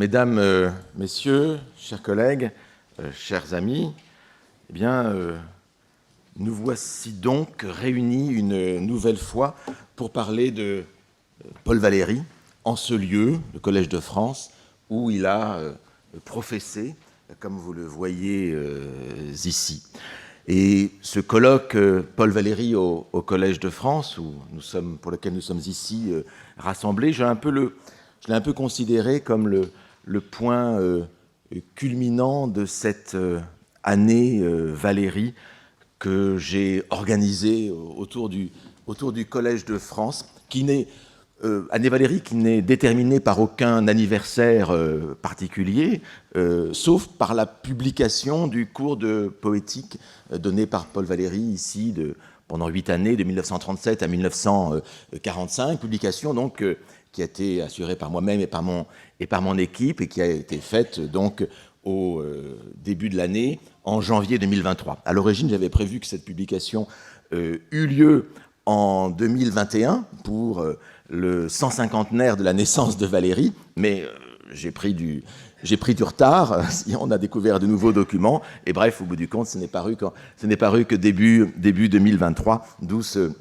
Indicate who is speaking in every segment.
Speaker 1: Mesdames, Messieurs, chers collègues, chers amis, eh bien, nous voici donc réunis une nouvelle fois pour parler de Paul Valéry en ce lieu, le Collège de France, où il a professé, comme vous le voyez ici. Et ce colloque Paul Valéry au Collège de France, pour lequel nous sommes ici rassemblés, je l'ai un peu considéré comme le point culminant de cette année Valéry que j'ai organisée autour du Collège de France, année Valéry qui n'est déterminée par aucun anniversaire particulier, sauf par la publication du cours de poétique donné par Paul Valéry ici pendant 8 années, de 1937 à 1945, publication donc qui a été assurée par moi-même et par mon équipe et qui a été faite donc au début de l'année, en janvier 2023. À l'origine, j'avais prévu que cette publication eut lieu en 2021 pour le 150aire de la naissance de Valéry, mais j'ai pris du retard. On a découvert de nouveaux documents, et bref, au bout du compte, ce n'est paru que début 2023, d'où ce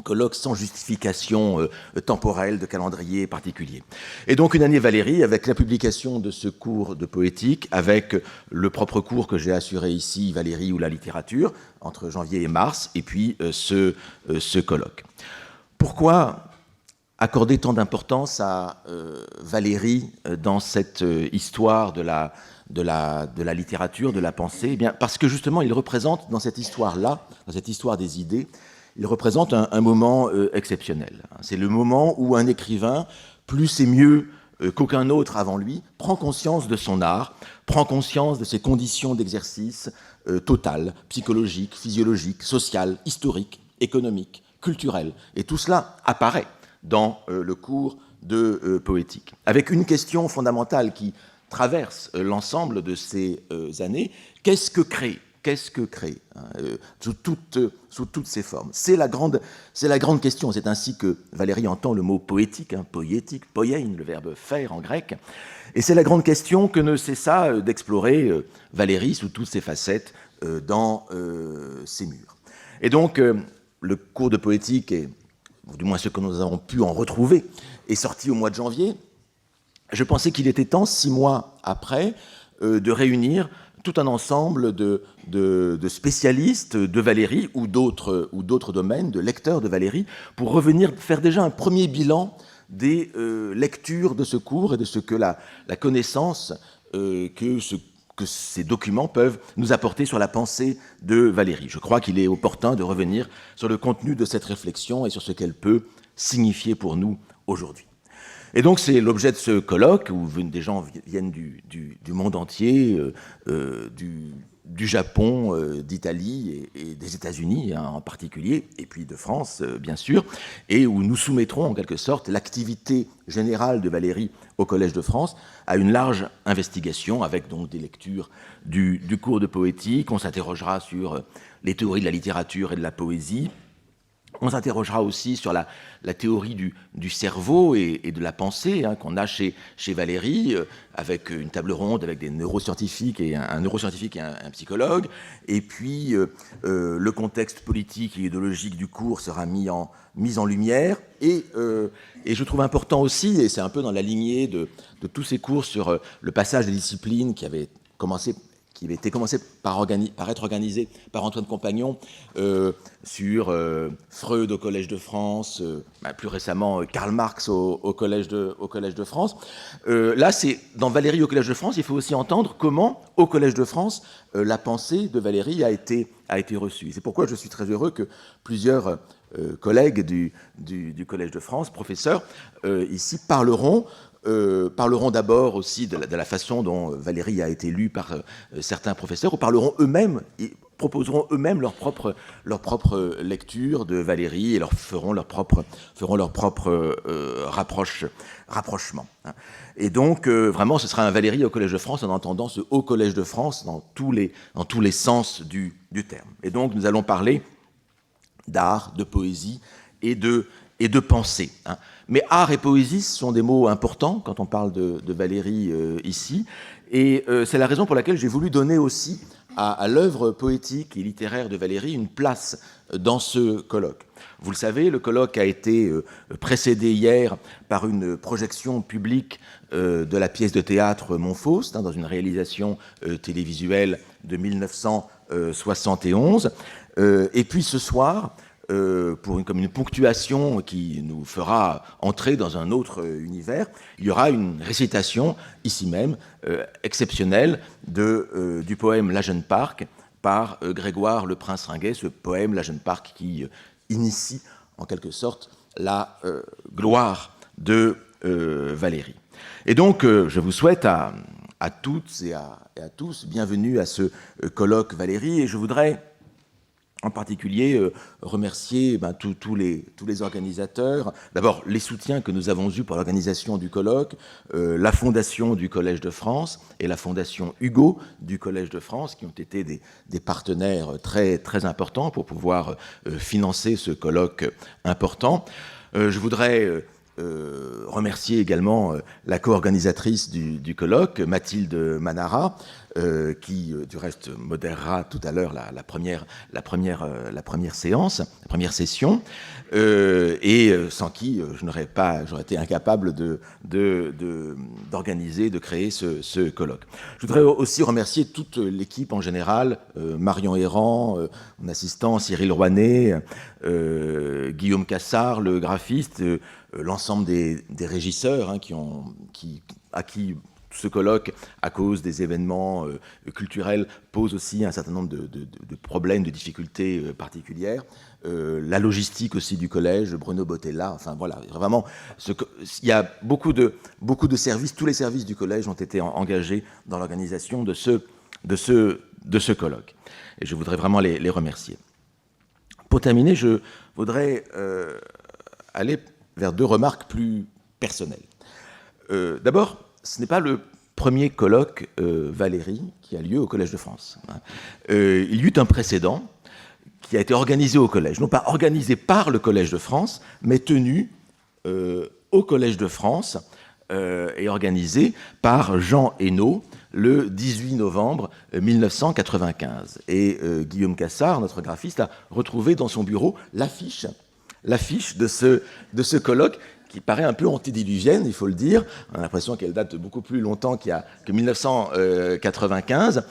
Speaker 1: colloque sans justification temporelle de calendrier particulier. Et donc une année Valéry avec la publication de ce cours de poétique, avec le propre cours que j'ai assuré ici, Valéry ou la littérature, entre janvier et mars, et puis ce colloque. Pourquoi accorder tant d'importance à Valéry dans cette histoire de la littérature, de la pensée? Eh bien, parce que justement, il représente dans cette histoire-là, dans cette histoire des idées, il représente un moment exceptionnel. C'est le moment où un écrivain, plus et mieux qu'aucun autre avant lui, prend conscience de son art, prend conscience de ses conditions d'exercice totales, psychologiques, physiologiques, sociales, historiques, économiques, culturelles. Et tout cela apparaît dans le cours de poétique, avec une question fondamentale qui traverse l'ensemble de ces années: qu'est-ce que créer? Qu'est-ce que créer sous toutes ses formes? C'est la grande question. C'est ainsi que Valéry entend le mot poétique, poétique, poiein, le verbe faire en grec. Et c'est la grande question que ne cessa d'explorer Valéry sous toutes ses facettes dans ses murs. Et donc, le cours de poétique, ou du moins ce que nous avons pu en retrouver, est sorti au mois de janvier. Je pensais qu'il était temps, 6 mois après, de réunir tout un ensemble de spécialistes de Valéry ou d'autres domaines, de lecteurs de Valéry, pour revenir faire déjà un premier bilan des lectures de ce cours et de ce que la connaissance que ces documents peuvent nous apporter sur la pensée de Valéry. Je crois qu'il est opportun de revenir sur le contenu de cette réflexion et sur ce qu'elle peut signifier pour nous aujourd'hui. Et donc c'est l'objet de ce colloque où des gens viennent du monde entier, du Japon, d'Italie et des États-Unis en particulier, et puis de France bien sûr, et où nous soumettrons en quelque sorte l'activité générale de Valéry au Collège de France à une large investigation avec donc des lectures du cours de poétique. On s'interrogera sur les théories de la littérature et de la poésie. On s'interrogera aussi sur la théorie du cerveau et de la pensée qu'on a chez Valéry, avec une table ronde avec des neuroscientifiques et un neuroscientifique et un psychologue. Et puis, le contexte politique et idéologique du cours sera mis en lumière. Et je trouve important aussi, et c'est un peu dans la lignée de tous ces cours sur le passage des disciplines qui avait été commencé par être organisé par Antoine Compagnon sur Freud au Collège de France, plus récemment Karl Marx au Collège de France. Là, c'est dans Valéry au Collège de France, il faut aussi entendre comment, au Collège de France, la pensée de Valéry a été reçue. C'est pourquoi je suis très heureux que plusieurs collègues du Collège de France, professeurs, ici, parleront d'abord aussi de la façon dont Valéry a été lu par certains professeurs, ou parleront eux-mêmes, proposeront eux-mêmes leur propre lecture de Valéry et feront leur propre rapprochement. Et donc, vraiment, ce sera un Valéry au Collège de France en entendant ce Haut Collège de France dans tous les sens du terme. Et donc, nous allons parler d'art, de poésie et de et de pensée. Hein. Mais art et poésie sont des mots importants quand on parle de Valéry ici, et c'est la raison pour laquelle j'ai voulu donner aussi à l'œuvre poétique et littéraire de Valéry une place dans ce colloque. Vous le savez, le colloque a été précédé hier par une projection publique de la pièce de théâtre Montfaust, hein, dans une réalisation télévisuelle de 1971. Et puis ce soir, comme une ponctuation qui nous fera entrer dans un autre univers, il y aura une récitation, ici même, exceptionnelle du poème La Jeune Parc par Grégoire Le Prince Ringuet, ce poème La Jeune Parc qui initie en quelque sorte la gloire de Valéry. Et donc, je vous souhaite à toutes et à tous bienvenue à ce colloque Valéry, et je voudrais en particulier remercier tous les organisateurs. D'abord, les soutiens que nous avons eus pour l'organisation du colloque, la Fondation du Collège de France et la Fondation Hugo du Collège de France, qui ont été des partenaires très, très importants pour pouvoir financer ce colloque important. Je voudrais remercier également la co-organisatrice du colloque, Mathilde Manara, qui du reste modérera tout à l'heure la première séance, la première session, et sans qui j'aurais été incapable d'organiser, de créer ce colloque. Je voudrais aussi remercier toute l'équipe en général, Marion Errand, mon assistant Cyril Rouanet, Guillaume Cassard, le graphiste, l'ensemble des régisseurs hein, à qui ce colloque, à cause des événements culturels, pose aussi un certain nombre de problèmes, de difficultés particulières. La logistique aussi du collège, Bruno Bottella, enfin voilà, vraiment, il y a beaucoup de services, tous les services du collège ont été engagés dans l'organisation de ce colloque. Et je voudrais vraiment les remercier. Pour terminer, je voudrais aller vers deux remarques plus personnelles. D'abord, ce n'est pas le premier colloque Valéry qui a lieu au Collège de France. Il y eut un précédent qui a été organisé au Collège, non pas organisé par le Collège de France, mais tenu au Collège de France et organisé par Jean Hainaut le 18 novembre 1995. Et Guillaume Cassard, notre graphiste, a retrouvé dans son bureau l'affiche de ce colloque, qui paraît un peu antédiluvienne, il faut le dire. On a l'impression qu'elle date de beaucoup plus longtemps que 1995,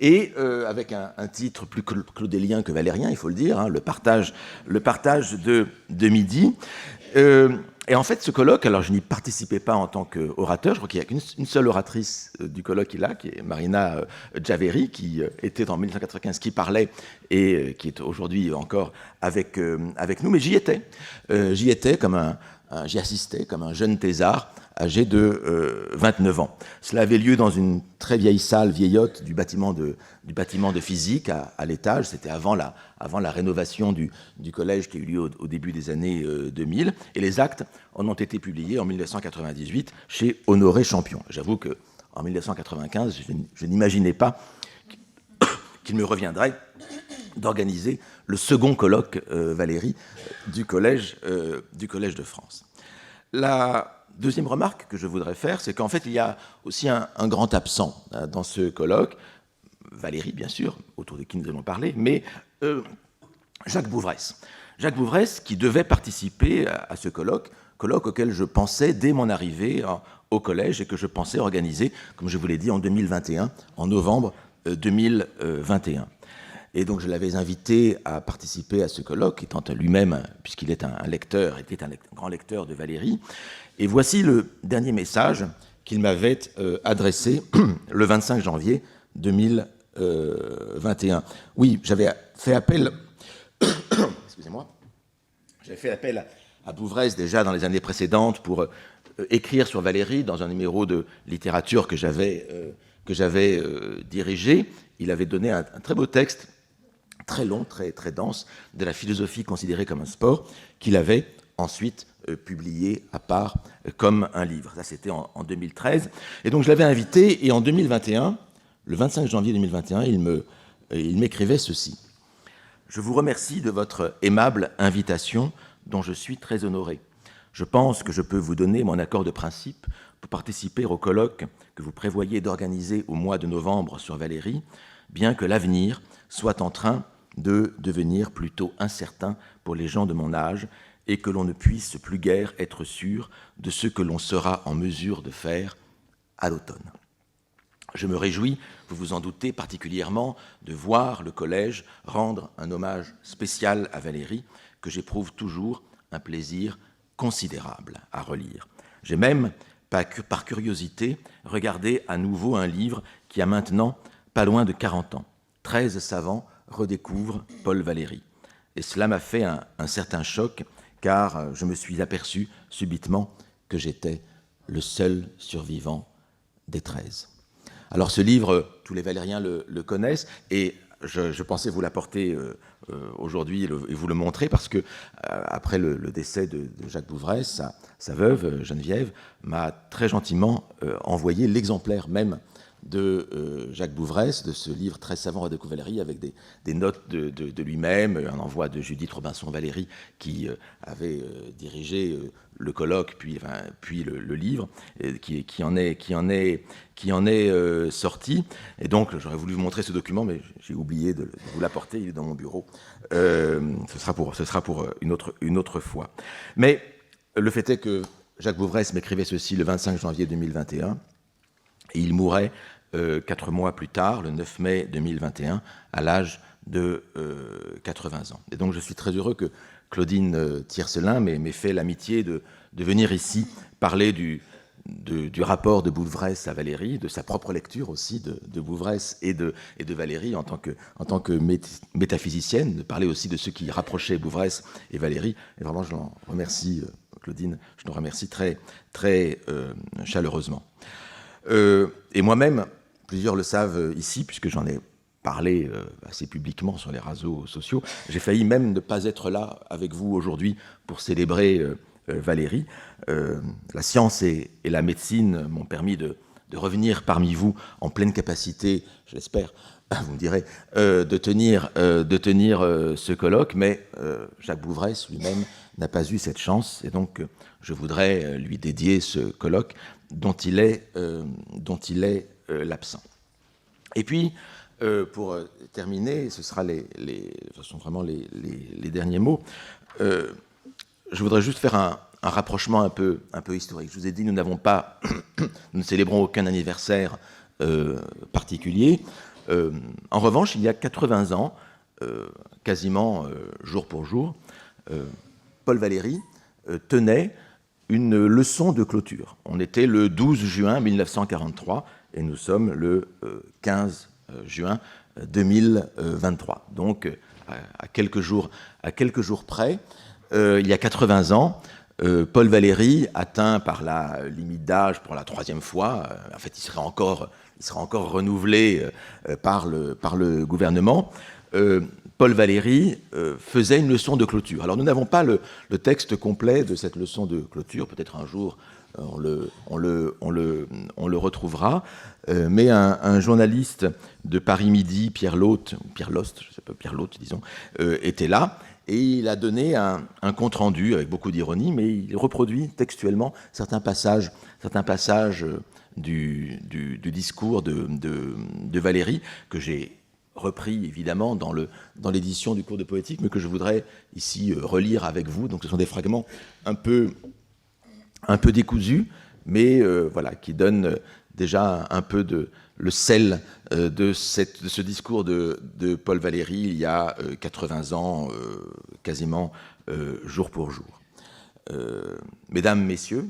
Speaker 1: et avec un titre plus claudélien que valérien, il faut le dire, hein, le partage de midi. Et en fait, ce colloque, alors je n'y participais pas en tant qu'orateur, je crois qu'il n'y a qu'une seule oratrice du colloque qui est Marina Javeri, qui était en 1995, qui parlait et qui est aujourd'hui encore avec nous, mais j'y étais. J'y assistais comme un jeune thésard âgé de 29 ans. Cela avait lieu dans une très vieille salle vieillotte du bâtiment de physique à l'étage. C'était avant la rénovation du collège qui a eu lieu au début des années 2000. Et les actes en ont été publiés en 1998 chez Honoré Champion. J'avoue qu'en 1995, je n'imaginais pas qu'il me reviendrait d'organiser le second colloque Valéry du Collège de France. La deuxième remarque que je voudrais faire, c'est qu'en fait, il y a aussi un grand absent dans ce colloque, Valéry, bien sûr, autour de qui nous allons parler, mais Jacques Bouvresse. Jacques Bouvresse qui devait participer à ce colloque auquel je pensais dès mon arrivée au collège et que je pensais organiser, comme je vous l'ai dit, en 2021, en novembre 2021. Et donc je l'avais invité à participer à ce colloque, étant lui-même, puisqu'il est un grand lecteur de Valéry. Et voici le dernier message qu'il m'avait adressé le 25 janvier 2021. Oui, j'avais fait appel... Excusez-moi. J'avais fait appel à Bouvresse déjà dans les années précédentes pour écrire sur Valéry dans un numéro de littérature que j'avais dirigé. Il avait donné un très beau texte, très long, très, très dense, de la philosophie considérée comme un sport, qu'il avait ensuite publié à part comme un livre. Ça, c'était en 2013. Et donc, je l'avais invité, et en 2021, le 25 janvier 2021, il m'écrivait ceci. « Je vous remercie de votre aimable invitation dont je suis très honoré. Je pense que je peux vous donner mon accord de principe pour participer au colloque que vous prévoyez d'organiser au mois de novembre sur Valéry, bien que l'avenir soit en train de devenir plutôt incertain pour les gens de mon âge et que l'on ne puisse plus guère être sûr de ce que l'on sera en mesure de faire à l'automne. Je me réjouis, vous vous en doutez particulièrement, de voir le collège rendre un hommage spécial à Valéry, que j'éprouve toujours un plaisir considérable à relire. J'ai même, par curiosité, regardé à nouveau un livre qui a maintenant pas loin de 40 ans. 13 savants redécouvrent Paul Valéry. Et cela m'a fait un certain choc, car je me suis aperçu subitement que j'étais le seul survivant des 13. Alors ce livre, tous les Valériens le connaissent, et je pensais vous l'apporter aujourd'hui et vous le montrer, parce que après le décès de Jacques Bouvresse, sa veuve, Geneviève, m'a très gentiment envoyé l'exemplaire même de Jacques Bouvresse, de ce livre très savant redécouvre Valéry, avec des notes de lui-même, un envoi de Judith Robinson-Valéry qui avait dirigé le colloque, puis le livre, qui en est sorti. Et donc, j'aurais voulu vous montrer ce document, mais j'ai oublié de vous l'apporter, il est dans mon bureau. Ce sera pour une autre fois. Mais le fait est que Jacques Bouvresse m'écrivait ceci le 25 janvier 2021, et il mourait 4 mois plus tard, le 9 mai 2021, à l'âge de 80 ans. Et donc je suis très heureux que Claudine Tiercelin m'ait fait l'amitié de venir ici parler du rapport de Bouvresse à Valéry, de sa propre lecture aussi de Bouvresse et de Valéry en tant que métaphysicienne, de parler aussi de ce qui rapprochait Bouvresse et Valéry. Et vraiment, je l'en remercie, Claudine, je l'en remercie très, très chaleureusement. Et moi-même, plusieurs le savent ici, puisque j'en ai parlé assez publiquement sur les réseaux sociaux, j'ai failli même ne pas être là avec vous aujourd'hui pour célébrer Valéry. La science et la médecine m'ont permis de revenir parmi vous en pleine capacité, je l'espère, vous me direz, de tenir ce colloque, mais Jacques Bouvresse lui-même n'a pas eu cette chance, et donc je voudrais lui dédier ce colloque dont il est l'absent. Et puis, pour terminer, ce sera vraiment les derniers mots, je voudrais juste faire un rapprochement un peu historique. Je vous ai dit, nous ne célébrons aucun anniversaire particulier. En revanche, il y a 80 ans, quasiment jour pour jour, Paul Valéry tenait une leçon de clôture. On était le 12 juin 1943 et nous sommes le 15 juin 2023. Donc, à quelques jours près, il y a 80 ans, Paul Valéry, atteint par la limite d'âge pour la 3e fois, en fait, il sera encore renouvelé par le gouvernement, Paul Valéry faisait une leçon de clôture. Alors nous n'avons pas le texte complet de cette leçon de clôture, peut-être un jour on le retrouvera, mais un journaliste de Paris Midi, Pierre Lotte, disons, était là, et il a donné un compte-rendu avec beaucoup d'ironie, mais il reproduit textuellement certains passages du discours de Valéry, que j'ai repris évidemment dans l'édition du cours de poétique, mais que je voudrais ici relire avec vous. Donc ce sont des fragments un peu décousus, mais voilà, qui donnent déjà un peu le sel de ce discours de Paul Valéry il y a 80 ans, quasiment jour pour jour. Mesdames, Messieurs,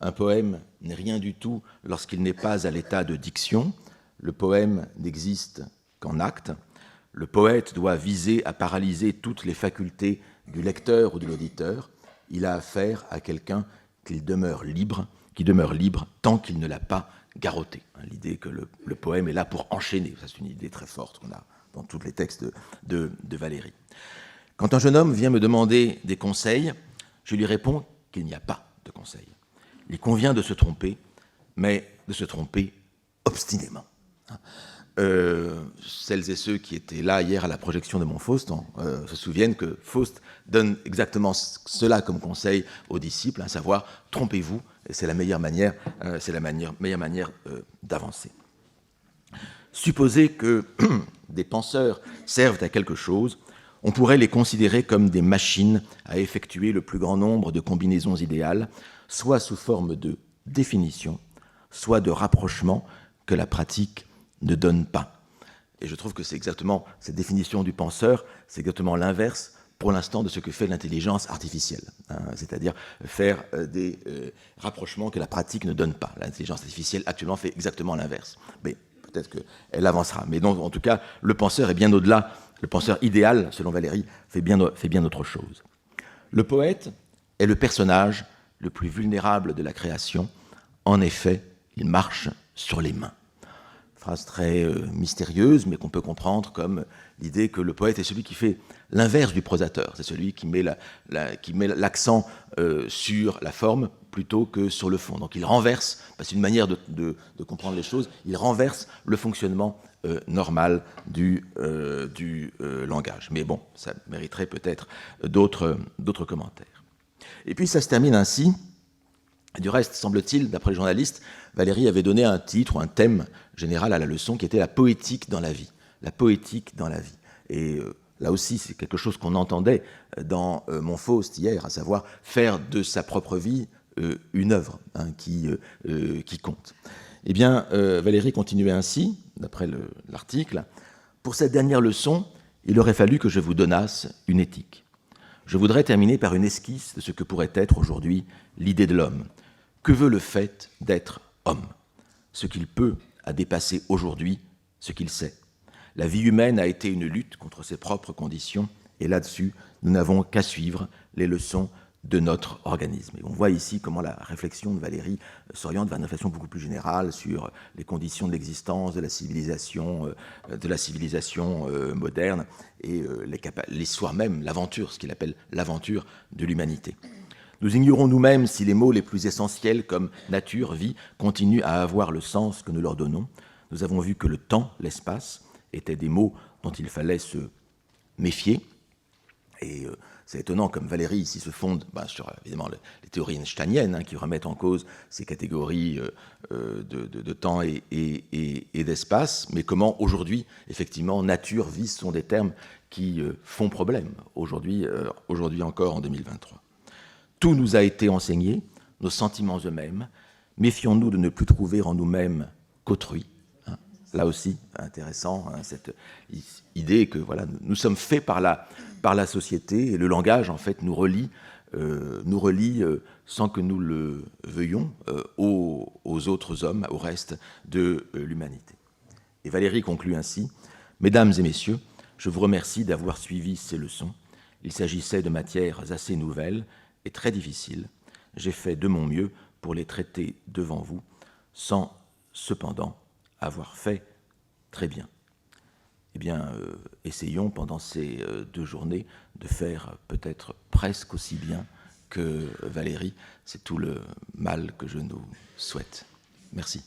Speaker 1: un poème n'est rien du tout lorsqu'il n'est pas à l'état de diction. Le poème n'existe qu'en acte. Le poète doit viser à paralyser toutes les facultés du lecteur ou de l'auditeur. Il a affaire à quelqu'un qui demeure libre tant qu'il ne l'a pas garrotté. L'idée que le poème est là pour enchaîner, ça c'est une idée très forte qu'on a dans tous les textes de Valéry. Quand un jeune homme vient me demander des conseils, je lui réponds qu'il n'y a pas de conseils. Il convient de se tromper, mais de se tromper obstinément. celles et ceux qui étaient là hier à la projection de mon Faust se souviennent que Faust donne exactement cela comme conseil aux disciples, à savoir trompez-vous, et c'est la meilleure manière, d'avancer. Supposer que des penseurs servent à quelque chose, on pourrait les considérer comme des machines à effectuer le plus grand nombre de combinaisons idéales, soit sous forme de définition, soit de rapprochement que la pratique ne donne pas. Et je trouve que c'est exactement cette définition du penseur, c'est exactement l'inverse pour l'instant de ce que fait l'intelligence artificielle, c'est-à-dire faire des rapprochements que la pratique ne donne pas. L'intelligence artificielle actuellement fait exactement l'inverse. Mais peut-être qu'elle avancera. Mais donc, en tout cas, le penseur est bien au-delà. Le penseur idéal, selon Valéry, fait bien autre chose. Le poète est le personnage le plus vulnérable de la création. En effet, il marche sur les mains. Phrase très mystérieuse, mais qu'on peut comprendre comme l'idée que le poète est celui qui fait l'inverse du prosateur. C'est celui qui met l'accent sur la forme plutôt que sur le fond. Donc il renverse, parce que c'est une manière de comprendre les choses, il renverse le fonctionnement normal du langage. Mais bon, ça mériterait peut-être d'autres commentaires. Et puis ça se termine ainsi. Du reste, semble-t-il, d'après les journalistes, Valéry avait donné un titre ou un thème général à la leçon qui était la poétique dans la vie. La poétique dans la vie. Et là aussi, c'est quelque chose qu'on entendait dans mon Faust hier, à savoir faire de sa propre vie une œuvre qui compte. Eh bien, Valéry continuait ainsi, d'après l'article. Pour cette dernière leçon, il aurait fallu que je vous donnasse une éthique. Je voudrais terminer par une esquisse de ce que pourrait être aujourd'hui l'idée de l'homme. Que veut le fait d'être homme? Ce qu'il peut a dépassé aujourd'hui ce qu'il sait. La vie humaine a été une lutte contre ses propres conditions, et là-dessus, nous n'avons qu'à suivre les leçons de notre organisme. Et on voit ici comment la réflexion de Valéry s'oriente vers une réflexion beaucoup plus générale sur les conditions de l'existence, de la civilisation moderne, et l'histoire même, l'aventure, ce qu'il appelle l'aventure de l'humanité. Nous ignorons nous-mêmes si les mots les plus essentiels comme nature, vie, continuent à avoir le sens que nous leur donnons. Nous avons vu que le temps, l'espace, étaient des mots dont il fallait se méfier. Et c'est étonnant comme Valéry ici se fonde sur évidemment les théories einsteiniennes qui remettent en cause ces catégories de temps et d'espace, mais comment aujourd'hui, effectivement, nature, vie sont des termes qui font problème aujourd'hui encore en 2023. Tout nous a été enseigné, nos sentiments eux-mêmes. Méfions-nous de ne plus trouver en nous-mêmes qu'autrui. Là aussi, intéressant, cette idée que voilà, nous sommes faits par la société, et le langage, en fait, nous relie sans que nous le veuillions aux autres hommes, au reste de l'humanité. Et Valéry conclut ainsi: « Mesdames et messieurs, je vous remercie d'avoir suivi ces leçons. Il s'agissait de matières assez nouvelles et très difficiles. J'ai fait de mon mieux pour les traiter devant vous, sans cependant avoir fait très bien. » Eh bien, essayons pendant ces 2 journées de faire peut-être presque aussi bien que Valéry. C'est tout le mal que je nous souhaite. Merci.